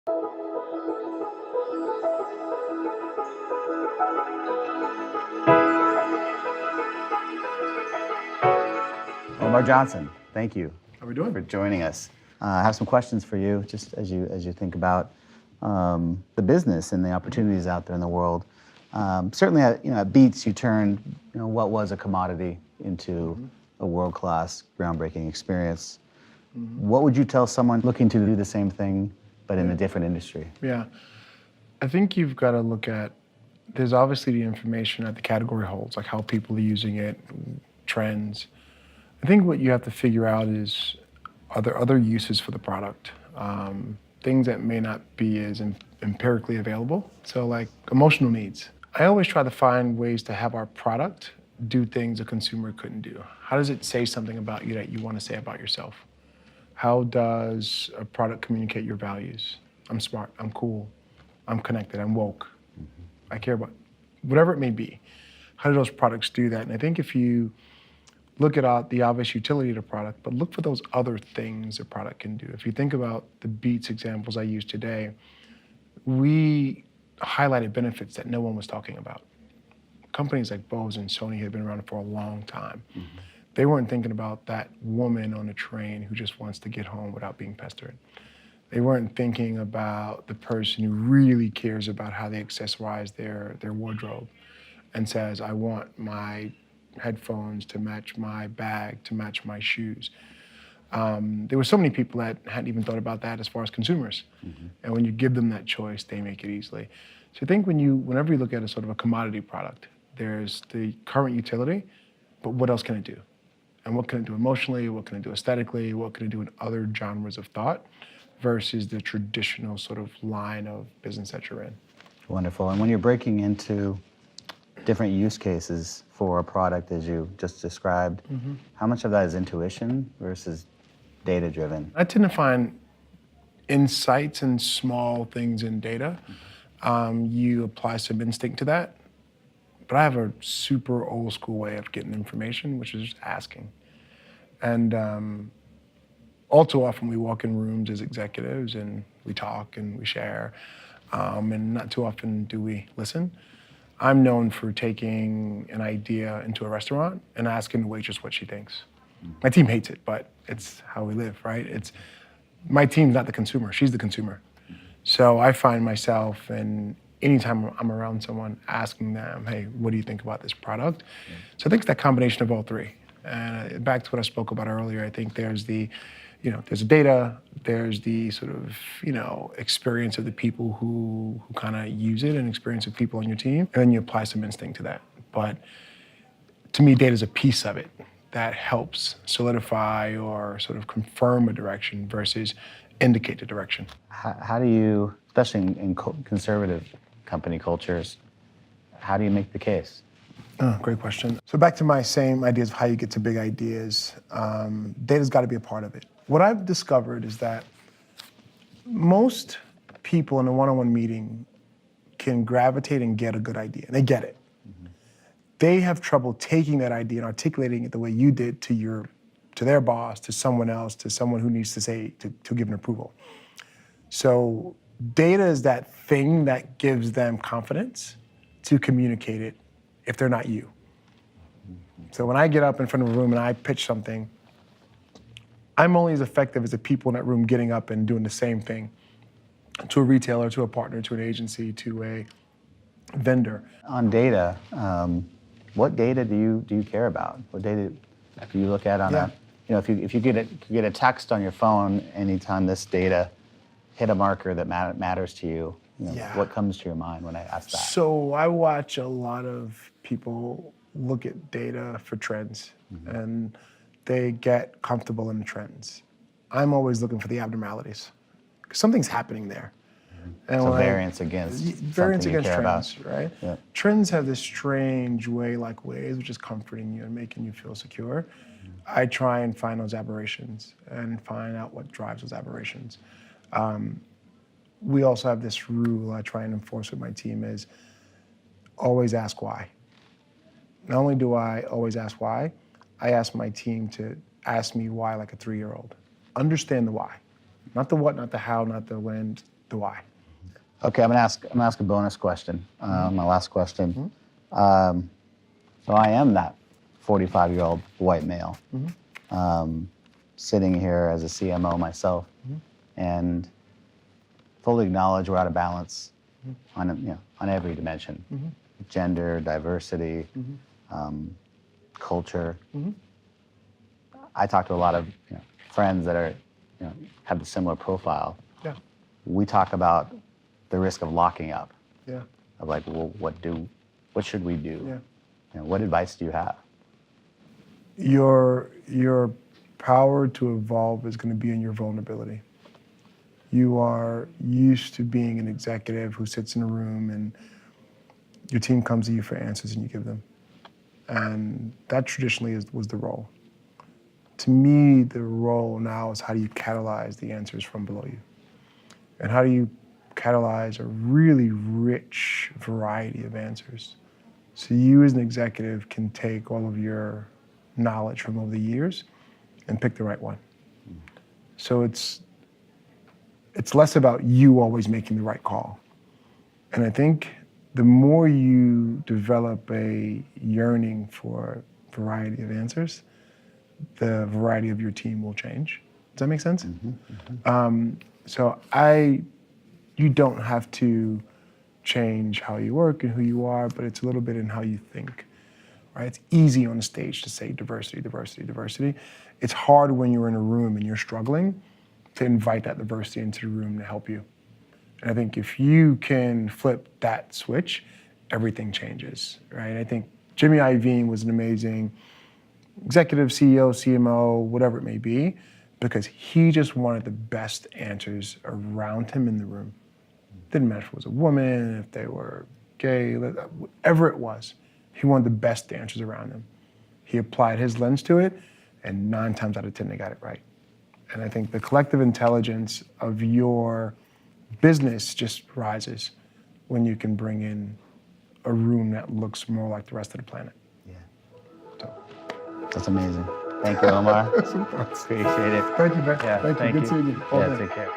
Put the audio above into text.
Omar Johnson, thank you How are we doing? for joining us. I have some questions for you, just as you think about the business and the opportunities out there in the world. Certainly, at Beats, you turned what was a commodity into a world-class, groundbreaking experience. What would you tell someone looking to do the same thing, but in a different industry? Yeah, I think you've got to look at, there's obviously the information that the category holds, like how people are using it, trends. I think what you have to figure out is, are there other uses for the product? Things that may not be as empirically available. So like emotional needs. I always try to find ways to have our product do things a consumer couldn't do. How does it say something about you that you want to say about yourself? How does a product communicate your values? I'm smart, I'm cool, I'm connected, I'm woke. I care about whatever it may be. How do those products do that? And I think if you look at the obvious utility of the product, but look for those other things a product can do. If you think about the Beats examples I used today, we highlighted benefits that no one was talking about. Companies like Bose and Sony have been around for a long time. They weren't thinking about that woman on a train who just wants to get home without being pestered. They weren't thinking about the person who really cares about how they accessorize their wardrobe and says, I want my headphones to match my bag, to match my shoes. There were so many people that hadn't even thought about that as far as consumers. And when you give them that choice, they make it easily. So I think whenever you look at a sort of a commodity product, there's the current utility, but what else can it do? And what can it do emotionally? What can it do aesthetically? What can it do in other genres of thought versus the traditional sort of line of business that you're in? Wonderful. And when you're breaking into different use cases for a product, as you just described, how much of that is intuition versus data-driven? I tend to find insights and small things in data. You apply some instinct to that, but I have a super old school way of getting information, which is just asking. And all too often we walk in rooms as executives and we talk and we share, and not too often do we listen. I'm known for taking an idea into a restaurant and asking the waitress what she thinks. My team hates it, but it's how we live, right? My team's not the consumer, she's the consumer. So I find myself, and anytime I'm around someone, asking them, hey, what do you think about this product? So I think it's that combination of all three. And back to what I spoke about earlier, I think there's the data, there's the sort of, experience of the people who kind of use it and experience of people on your team, and then you apply some instinct to that. But to me, data is a piece of it that helps solidify or sort of confirm a direction versus indicate the direction. How do you, especially in conservative company cultures, how do you make the case? Great question. So back to my same ideas of how you get to big ideas, data's got to be a part of it. What I've discovered is that most people in a one-on-one meeting can gravitate and get a good idea, and they get it. They have trouble taking that idea and articulating it the way you did to their boss, to someone else, to someone who needs to give an approval. So data is that thing that gives them confidence to communicate it if they're not you. So when I get up in front of a room and I pitch something, I'm only as effective as the people in that room getting up and doing the same thing to a retailer, to a partner, to an agency, to a vendor. On data, what data do you care about? What data do you look at on a, if you get a text on your phone anytime this data hit a marker that matters to you, what comes to your mind when I ask that? So I watch a lot of people look at data for trends, and they get comfortable in the trends. I'm always looking for the abnormalities, because something's happening there. And so variance against trends, right? Yeah. Trends have this strange way, like Waze, which is comforting you and making you feel secure. I try and find those aberrations and find out what drives those aberrations. We also have this rule I try and enforce with my team is always ask why. Not only do I always ask why, I ask my team to ask me why like a 3-year-old. Understand the why. Not the what, not the how, not the when. the why. Okay, I'm gonna ask a bonus question. My last question. So I am that 45-year-old white male, sitting here as a CMO myself, and fully acknowledge we're out of balance on every dimension, gender, diversity, culture. I talk to a lot of friends that are have a similar profile. Yeah. We talk about the risk of locking up. Yeah. Of like, well, what should we do? Yeah. What advice do you have? Your power to evolve is going to be in your vulnerability. You are used to being an executive who sits in a room and your team comes to you for answers and you give them. And that traditionally was the role. To me, the role now is how do you catalyze the answers from below you? And how do you catalyze a really rich variety of answers? So you as an executive can take all of your knowledge from over the years and pick the right one. So it's less about you always making the right call. And I think the more you develop a yearning for variety of answers, the variety of your team will change. Does that make sense? So you don't have to change how you work and who you are, but it's a little bit in how you think, right? It's easy on the stage to say diversity, diversity, diversity. It's hard when you're in a room and you're struggling to invite that diversity into the room to help you. And I think if you can flip that switch, everything changes, right? I think Jimmy Iovine was an amazing executive, CEO, CMO, whatever it may be, because he just wanted the best answers around him in the room. Didn't matter if it was a woman, if they were gay, whatever it was. He wanted the best answers around him. He applied his lens to it, and 9 times out of 10, they got it right. And I think the collective intelligence of your business just rises when you can bring in a room that looks more like the rest of the planet. Yeah. So. That's amazing. Thank you, Omar. Appreciate it. Thank you, man. Yeah, Thank you. Good seeing you. All Yeah, day. take care.